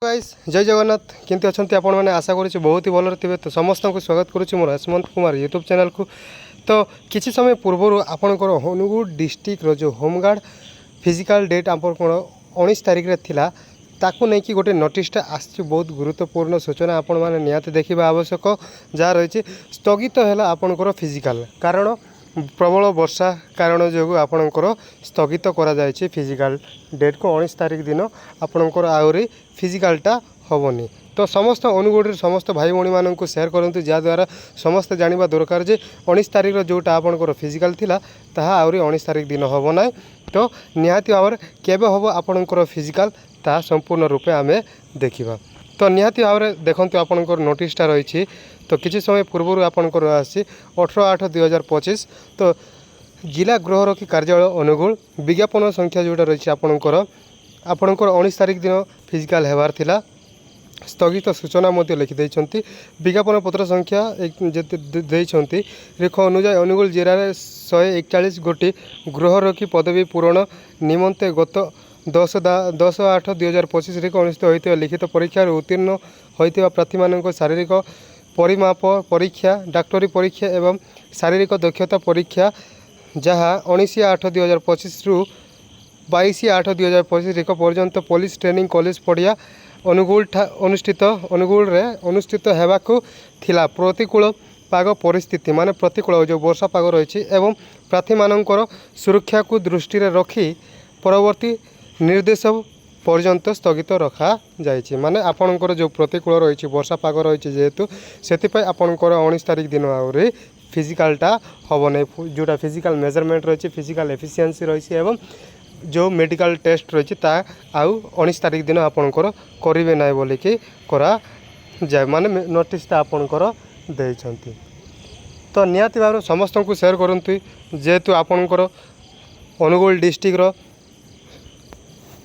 Guys जय जगन्नाथ केमती अच्छा आपण मैंने आशा करुँच बहुत ही भलर थे। तो समस्त को स्वागत करुँच मोर हेमंत कुमार यूट्यूब चैनल को। तो किसी समय पूर्व आपणकर अनुगुल डिस्ट्रिक्ट जो होमगार्ड फिजिकल डेट आप 19 तारिख रे थिला ताकू नहीं कि गोटे नोटिसटा आसी बहुत गुरुत्वपूर्ण सूचना आपण मैंने निहाती देखा आवश्यक जहाँ रही स्थगित है आपणकर फिजिकल कारण प्रबल वर्षा कारण जो आपणकर स्थगित करा फिजिकल डेट को 19 तारिख दिन आपणकर आहरी फिजिकलटा हेनी। तो समस्त अनुगुड़ समस्त भाई भौणी मानक सेयार करूँ जहाँद्वारा समस्त जाना दरकार जे 19 तारिख जोटा आपणकर फिजिकल थिला ताहा आहरी 19 तारिख दिन हम ना। तो निहाती भाव केबे हम आपणकर फिजिकल ता संपूर्ण रूपे आमे देखिबा। तो निहाती भाव देखते आपणकर नोटिसटा रही। तो किसी समय पूर्व आपणकर आसी 18/8/2025 तो जिला गृहरक्षी कार्यालय अनुगुल विज्ञापन संख्या जोटा रही आपणकर 19 तारिख दिन फिजिकल हेबार थिला स्थगित सूचना लिखिदे विज्ञापन पत्र संख्या रेख अनुजाई अनुगुल जिले में 141 गोटी गृहरक्षी पदवी पूरण निमंते गत 10/8/2025 अनुष्ठित होता लिखित परीक्षा उत्तीर्ण होता प्रार्थी मान शारीरिक परिमाप परीक्षा डाक्टरी परीक्षा एवं शारीरिक दक्षता परीक्षा जहाँ 19/8/2025 रु 22/8/2025 पर्यंत पुलिस ट्रेनिंग कॉलेज पड़िया अनुगुल अनुष्ठित होगाकू थिला। प्रतिकूल पाग परिस्थिति माने प्रतिकूल जो वर्षा पाग रही एवं प्रार्थी मानकर सुरक्षा को दृष्टि रखी परवर्ती निर्देश पर्यंत स्थगित रखा जाइए। माने आपणकर जो प्रतिकूल रही वर्षा पाग रही जेहेतु से आपणकर 19 तारिख दिन आहरी फिजिकलटा हम नहीं जोटा फिजिकल मेजरमेंट रही फिजिकल एफिशिएंसी रही एवं जो मेडिकल टेस्ट रही आउ 19 तारिख दिन आपणकर करेंगे ना बोलिकी करा जाए माने नोटिसटा आपणकर देइछंती। तो निहाती भाव समस्त को सेयार करंतु जेहेतु आपणकर अनुगुल डिस्ट्रिक्टर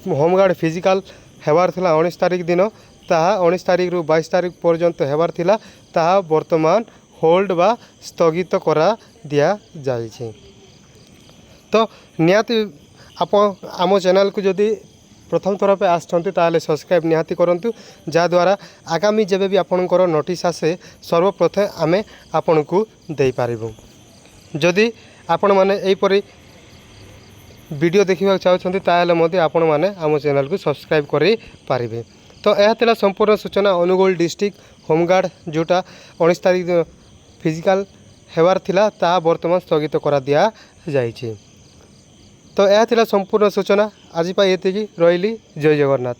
होमगार्ड फिजिकल हेबार थिला 19 तारिख दिन ताहा 19 तारिख रु 22 तारिख पर्यंत हेबार थिला ताहा वर्तमान होल्ड बा स्थगित करा दिया जाइछे। तो निहाती आप आम चैनल को जदि प्रथम थर पे आसछंती ताले सब्सक्राइब निहाती करंतु जहाँद्वारा आगामी जेबे भी आपणकर नोटिस आसे सर्वप्रथम आमे आपण को दे पारिबु। जदि आपण माने एपरि वीडियो देखा चाहते ताले मध्य आपण माने आम चैनल को सब्सक्राइब करि पारिबे। तो यह थिला संपूर्ण सूचना अनुगुल डिस्ट्रिक्ट होमगार्ड जोटा 19 तारिख फिजिकल हेबार थिला ता वर्तमान स्थगित करा दिया जाइए। तो यह थिला संपूर्ण सूचना आज एतिकी रही। जय जगन्नाथ।